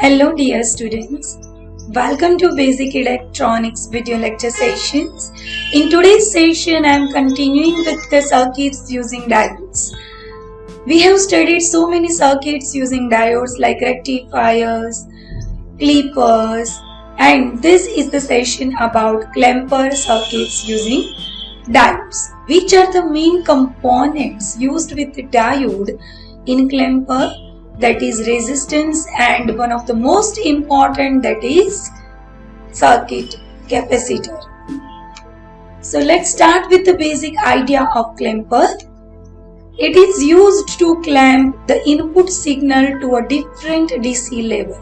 Hello dear students, welcome to Basic Electronics video lecture sessions. In today's session I am continuing with the circuits using diodes. We have studied so many circuits using diodes like rectifiers, clippers, and this is the session about clamper circuits using diodes. Which are the main components used with the diode in clamper? That is resistance, and one of the most important, that is circuit capacitor. So let's start with the basic idea of clamper. It is used to clamp the input signal to a different DC level.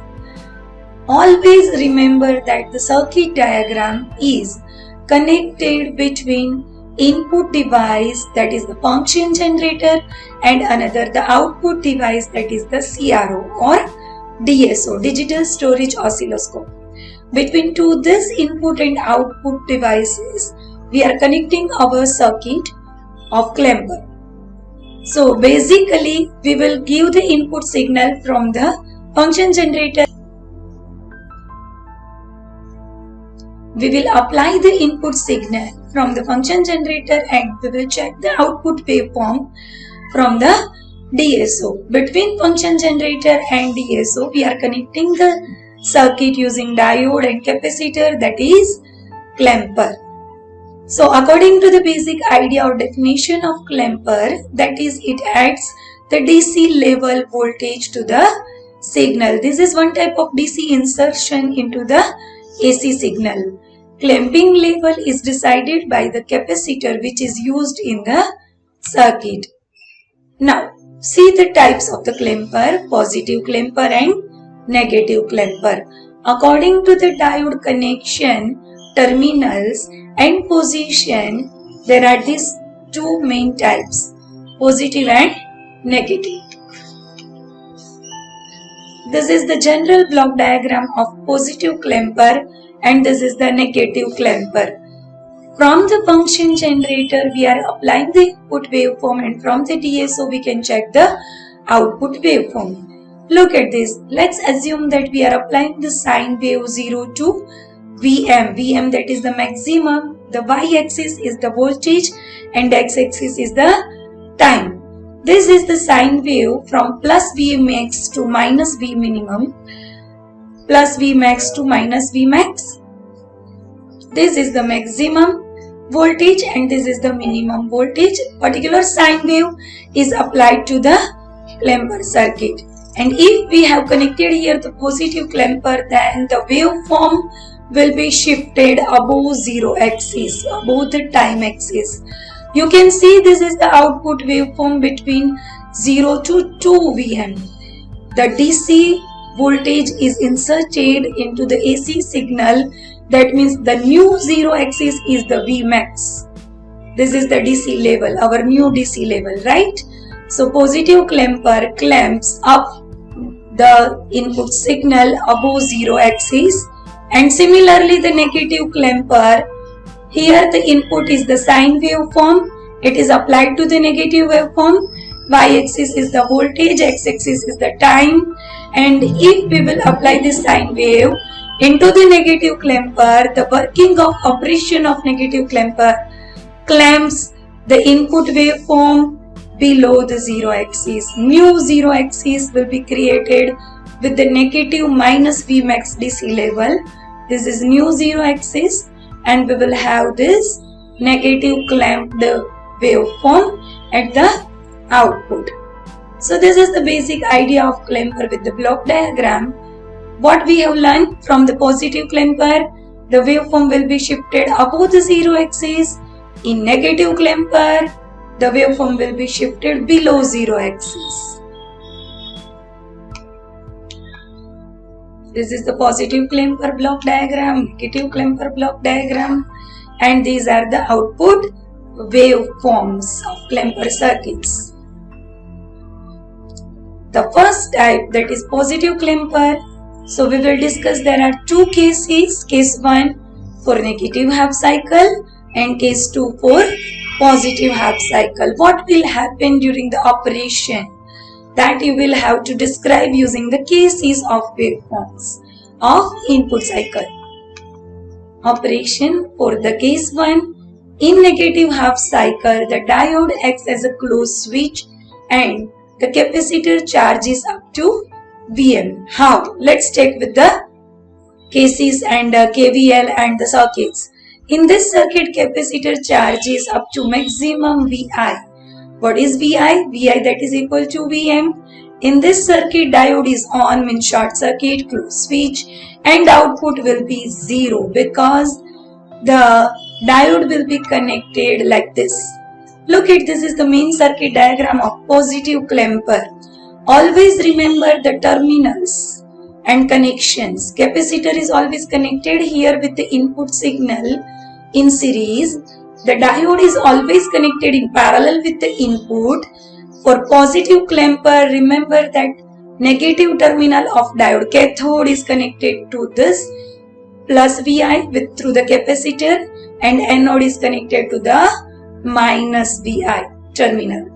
Always remember that the circuit diagram is connected between input device, that is the function generator, and another the output device, that is the CRO or DSO, digital storage oscilloscope. Between this input and output devices, we are connecting our circuit of clamper. So basically we will give the input signal from the function generator. We will apply the input signal from the function generator and we will check the output waveform from the DSO. Between function generator and DSO, we are connecting the circuit using diode and capacitor, that is clamper. So according to the basic idea or definition of clamper, that is it adds the DC level voltage to the signal. This is one type of DC insertion into the AC signal. Clamping level is decided by the capacitor which is used in the circuit. Now, see the types of the clamper: positive clamper and negative clamper. According to the diode connection, terminals and position, there are these two main types, positive and negative. This is the general block diagram of positive clamper and this is the negative clamper. From the function generator, we are applying the input waveform, and from the DSO, we can check the output waveform. Look at this. Let's assume that we are applying the sine wave 0 to Vm. Vm, that is the maximum. The y-axis is the voltage and the x-axis is the time. This is the sine wave from plus Vmax to minus V minimum, plus Vmax to minus Vmax. This is the maximum voltage and this is the minimum voltage. Particular sine wave is applied to the clamper circuit. And if we have connected here the positive clamper, then the waveform will be shifted above zero axis, above the time axis. You can see this is the output waveform between 0 to 2 Vm. The DC voltage is inserted into the AC signal. That means the new zero axis is the Vmax. This is the DC level, our new DC level, right? So positive clamper clamps up the input signal above zero axis, and similarly the negative clamper, here the input is the sine waveform. It is applied to the negative waveform. Y-axis is the voltage, x-axis is the time. And if we will apply this sine wave into the negative clamper, the working of operation of negative clamper clamps the input waveform below the zero axis. New zero axis will be created with the negative minus Vmax DC level. This is new zero axis and we will have this negative clamped waveform at the output. So this is the basic idea of clamper with the block diagram. What we have learned from the positive clamper, the waveform will be shifted above the zero axis. In negative clamper, the waveform will be shifted below zero axis. This is the positive clamper block diagram, negative clamper block diagram, and these are the output waveforms of clamper circuits. The first type, that is positive clamper. So we will discuss there are two cases, case 1 for negative half cycle and case 2 for positive half cycle. What will happen during the operation? that you will have to describe using the cases of waveforms of input cycle. Operation for the case 1. In negative half cycle, the diode acts as a closed switch and the capacitor charges up to Vm. How? Let's check with the cases and KVL and the circuits. In this circuit, capacitor charges up to maximum Vi. What is Vi? Vi that is equal to Vm. In this circuit, diode is on, means short circuit, closed switch, and output will be 0 because the diode will be connected like this. Look at this is the main circuit diagram of positive clamper. Always remember the terminals and connections. Capacitor is always connected here with the input signal in series. The diode is always connected in parallel with the input. For positive clamper, remember that negative terminal of diode cathode is connected to this plus Vi through the capacitor, and anode is connected to the minus Vi terminal.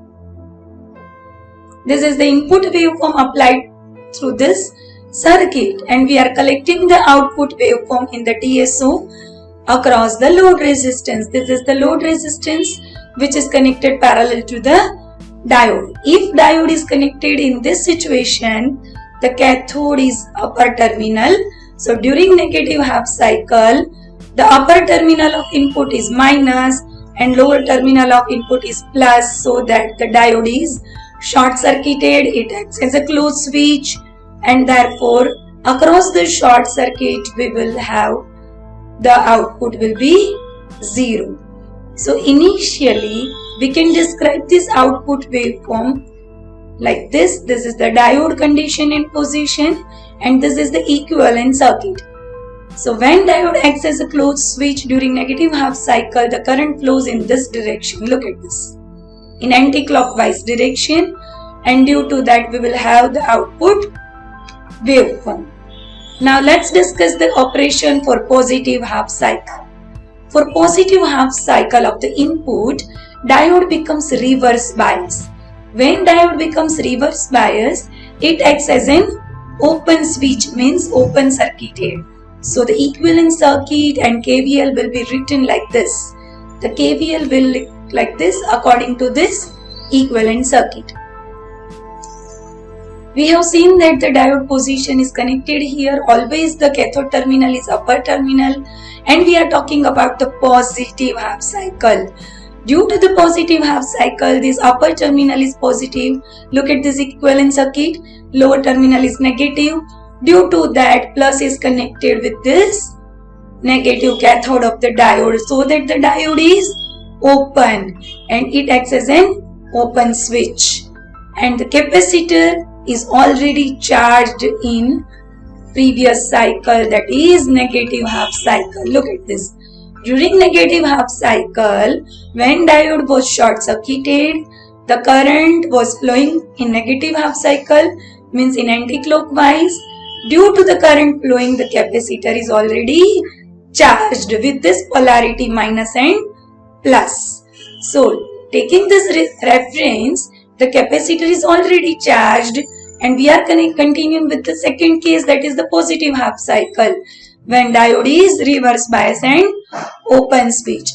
This is the input waveform applied through this circuit, and we are collecting the output waveform in the DSO across the load resistance. This is the load resistance which is connected parallel to the diode. If diode is connected in this situation, the cathode is upper terminal. So during negative half cycle, the upper terminal of input is minus and lower terminal of input is plus, so that the diode is short circuited. It acts as a closed switch, and therefore across the short circuit we will have the output will be 0. So initially we can describe this output waveform like this. This is the diode condition in position, and this is the equivalent circuit. So when diode acts as a closed switch during negative half cycle, the current flows in this direction. Look at this, in anti-clockwise direction, and due to that we will have the output waveform. Now let's discuss the operation for positive half cycle. For positive half cycle of the input, diode becomes reverse bias. When diode becomes reverse bias, it acts as an open switch, means open circuited. So the equivalent circuit and KVL will be written like this. The KVL will look like this according to this equivalent circuit. We have seen that the diode position is connected here. Always the cathode terminal is upper terminal, and we are talking about the positive half cycle. Due to the positive half cycle, this upper terminal is positive. Look at this equivalent circuit. Lower terminal is negative. Due to that, plus is connected with this negative cathode of the diode, so that the diode is open and it acts as an open switch. And the capacitor is already charged in previous cycle, that is negative half cycle. Look at this. During negative half cycle, when diode was short circuited, the current was flowing in negative half cycle, means in anti-clockwise. Due to the current flowing, the capacitor is already charged with this polarity minus and plus. So taking this reference, the capacitor is already charged, and we are continuing with the second case, that is the positive half cycle, when diode is reverse bias and open switch.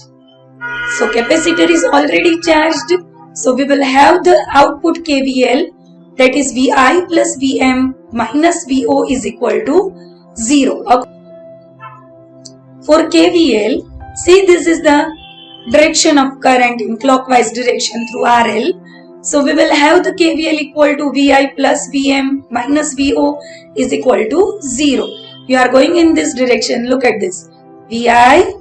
So capacitor is already charged, so we will have the output KVL, that is Vi plus Vm minus Vo is equal to 0. For KVL, see, this is the direction of current in clockwise direction through RL. So we will have the KVL equal to Vi plus Vm minus Vo is equal to 0. We are going in this direction. Look at this. Vi,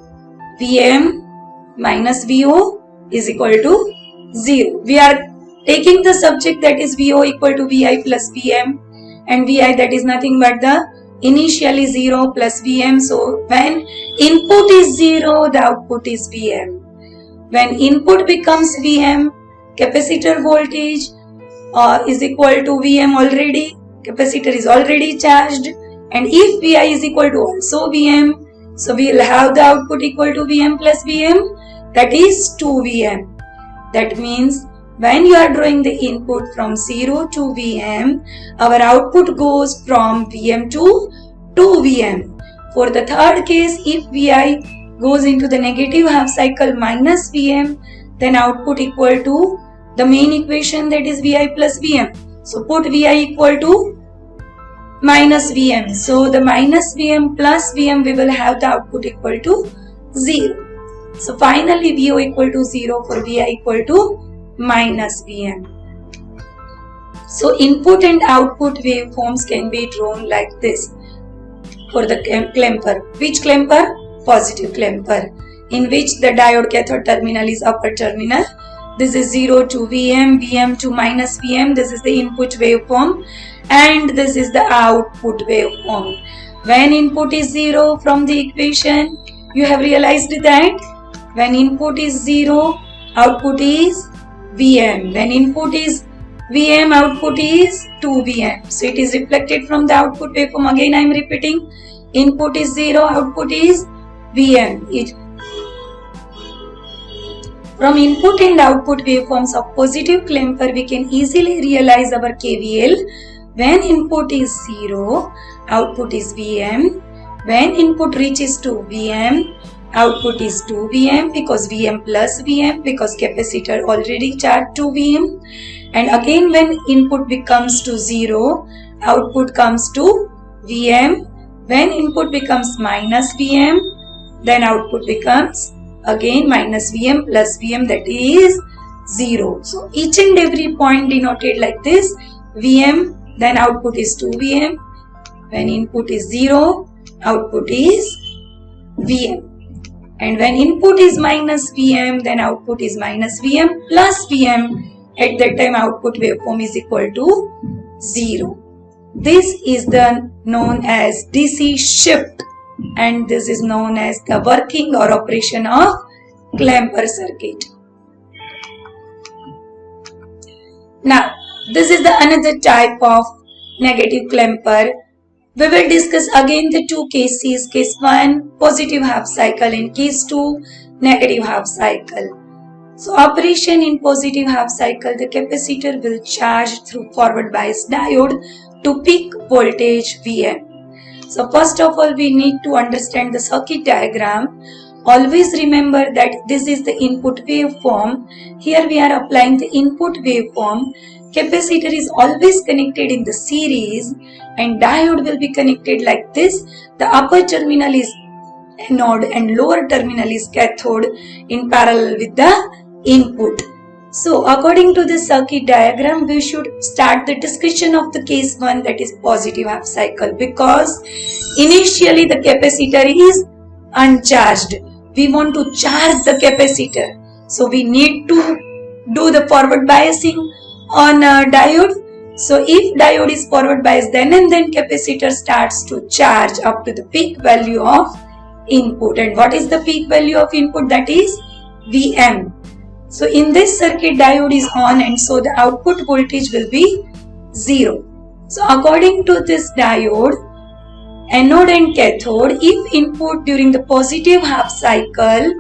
Vm minus Vo is equal to 0. We are taking the subject, that is Vo equal to Vi plus Vm, and Vi that is nothing but the initially 0 plus Vm. So when input is 0, the output is Vm. When input becomes Vm, capacitor voltage is equal to Vm already. Capacitor is already charged, and if Vi is equal to also Vm, so we will have the output equal to Vm plus Vm, that is 2 Vm. That means when you are drawing the input from 0 to Vm, our output goes from Vm to 2Vm. For the third case, if Vi goes into the negative half cycle minus Vm, then output equal to the main equation, that is Vi plus Vm. So put Vi equal to minus Vm. So the minus Vm plus Vm, we will have the output equal to 0. So finally Vo equal to 0 for Vi equal to minus Vm. So input and output waveforms can be drawn like this for the clamper. Which clamper? Positive clamper, in which the diode cathode terminal is upper terminal. This is 0 to Vm, Vm to minus Vm. This is the input waveform and this is the output waveform. When input is 0 from the equation, you have realized that when input is 0, output is Vm. When input is Vm, output is 2Vm. So it is reflected from the output waveform. Again I am repeating, input is 0, output is Vm. From input and output waveforms of positive clamper, we can easily realize our KVL. When input is 0, output is Vm. When input reaches to Vm, output is 2Vm, because Vm plus Vm, because capacitor already charged to Vm. And again when input becomes to 0, output comes to Vm. When input becomes minus Vm, then output becomes again minus Vm plus Vm, that is 0. So each and every point denoted like this, Vm, then output is 2Vm. When input is 0, output is Vm. And when input is minus Vm, then output is minus Vm plus Vm. At that time output waveform is equal to 0. This is known as DC shift, and this is known as the working or operation of clamper circuit. Now this is the another type of negative clamper. We will discuss again the two cases. Case 1 positive half cycle and case 2 negative half cycle. So operation in positive half cycle, the capacitor will charge through forward bias diode to peak voltage Vm. So first of all, we need to understand the circuit diagram. Always remember that this is the input waveform. Here we are applying the input waveform. Capacitor is always connected in the series and diode will be connected like this. The upper terminal is anode and lower terminal is cathode in parallel with the input. So according to the circuit diagram, we should start the discussion of the case 1, that is positive half cycle, because initially the capacitor is uncharged. We want to charge the capacitor. So we need to do the forward biasing on a diode. So if diode is forward biased, then and then capacitor starts to charge up to the peak value of input. And what is the peak value of input? That is Vm. So in this circuit diode is on and so the output voltage will be 0. So according to this diode, anode and cathode, if input during the positive half cycle,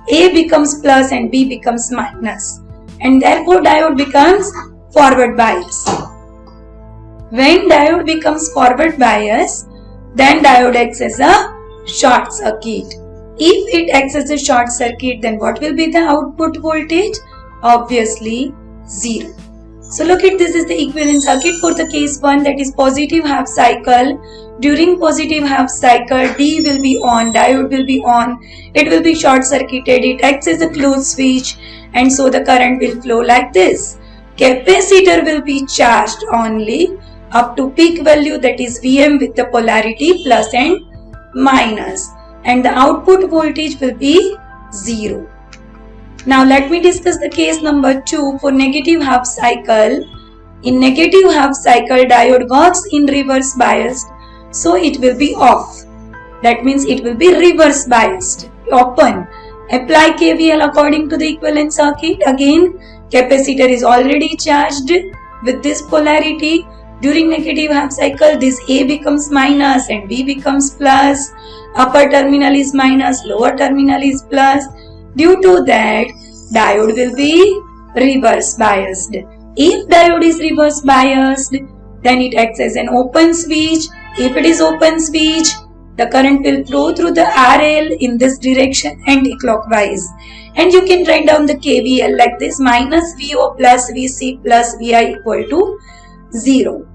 A becomes plus and B becomes minus, and therefore diode becomes forward bias. When diode becomes forward bias, then diode acts as a short circuit. If it acts as a short circuit, then what will be the output voltage? Obviously 0. So look at this is the equivalent circuit for the case 1, that is positive half cycle. During positive half cycle, D will be on, diode will be on, it will be short circuited, it acts as a closed switch and so the current will flow like this. Capacitor will be charged only up to peak value, that is Vm, with the polarity plus and minus, and the output voltage will be 0. Now let me discuss the case number 2 for negative half cycle. In negative half cycle, diode works in reverse biased, so it will be off. That means it will be reverse biased, open. Apply KVL according to the equivalent circuit. Again, capacitor is already charged with this polarity. During negative half cycle, this A becomes minus and B becomes plus. Upper terminal is minus, lower terminal is plus. Due to that, diode will be reverse biased. If diode is reverse biased, then it acts as an open switch. If it is open switch, the current will flow through the RL in this direction anti-clockwise. And you can write down the KVL like this: minus VO plus VC plus VI equal to 0.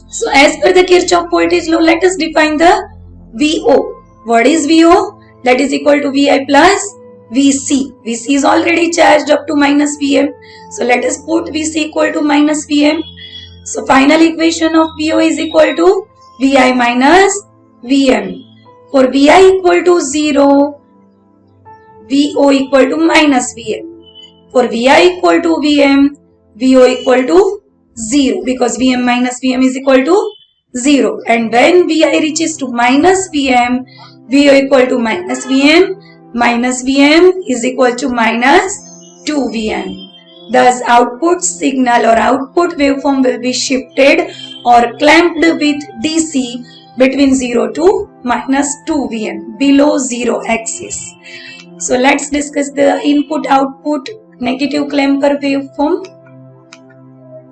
So as per the Kirchhoff voltage law, let us define the VO. What is VO? That is equal to VI plus VC. VC is already charged up to minus Vm. So let us put VC equal to minus Vm. So final equation of VO is equal to Vi minus Vm. For Vi equal to 0, VO equal to minus Vm. For Vi equal to Vm, VO equal to 0, because Vm minus Vm is equal to 0. And when Vi reaches to minus Vm, VO equal to minus Vm. Minus Vm is equal to minus 2Vm. Thus, output signal or output waveform will be shifted or clamped with DC between 0 to minus 2Vm, below 0 axis. So, let's discuss the input-output negative clamper waveform.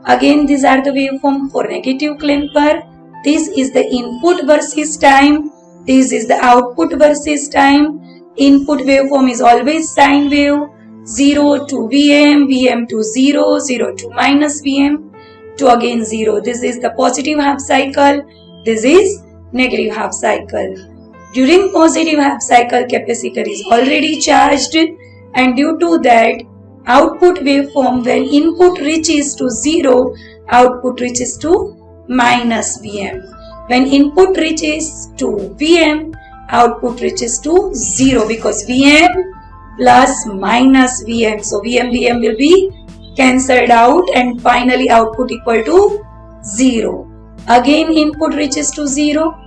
Again, these are the waveform for negative clamper. This is the input versus time. This is the output versus time. Input waveform is always sine wave. 0 to Vm, Vm to 0, 0 to minus Vm to again 0. This is the positive half cycle. This is negative half cycle. During positive half cycle, capacitor is already charged, and due to that, output waveform, when input reaches to 0, output reaches to minus Vm. When input reaches to Vm, output reaches to 0, because Vm plus minus Vm. So Vm will be cancelled out and finally output equal to 0. Again input reaches to 0.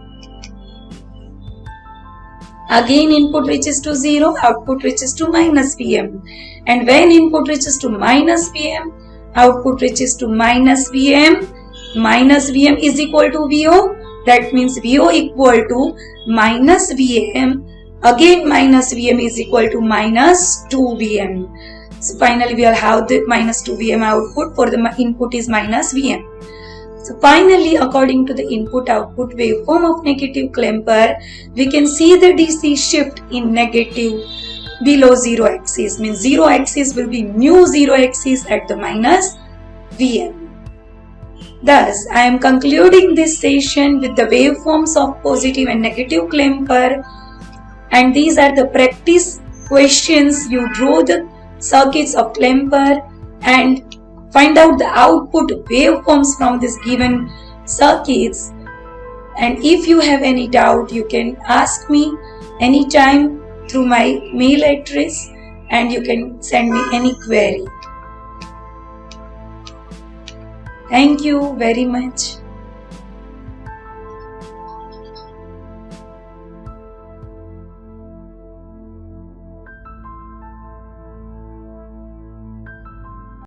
Again input reaches to 0, output reaches to minus Vm. And when input reaches to minus Vm, output reaches to minus Vm. Minus Vm is equal to VO. That means VO equal to minus Vm. Again minus Vm is equal to minus 2Vm. So finally we will have the minus 2Vm output, for the input is minus Vm. So finally, according to the input-output waveform of negative clamper, we can see the DC shift in negative below 0 axis. Means 0 axis will be new 0 axis at the minus Vm. Thus, I am concluding this session with the waveforms of positive and negative clamper, and these are the practice questions. You draw the circuits of clamper and find out the output waveforms from this given circuits. And if you have any doubt, you can ask me anytime through my mail address, and you can send me any query. Thank you very much.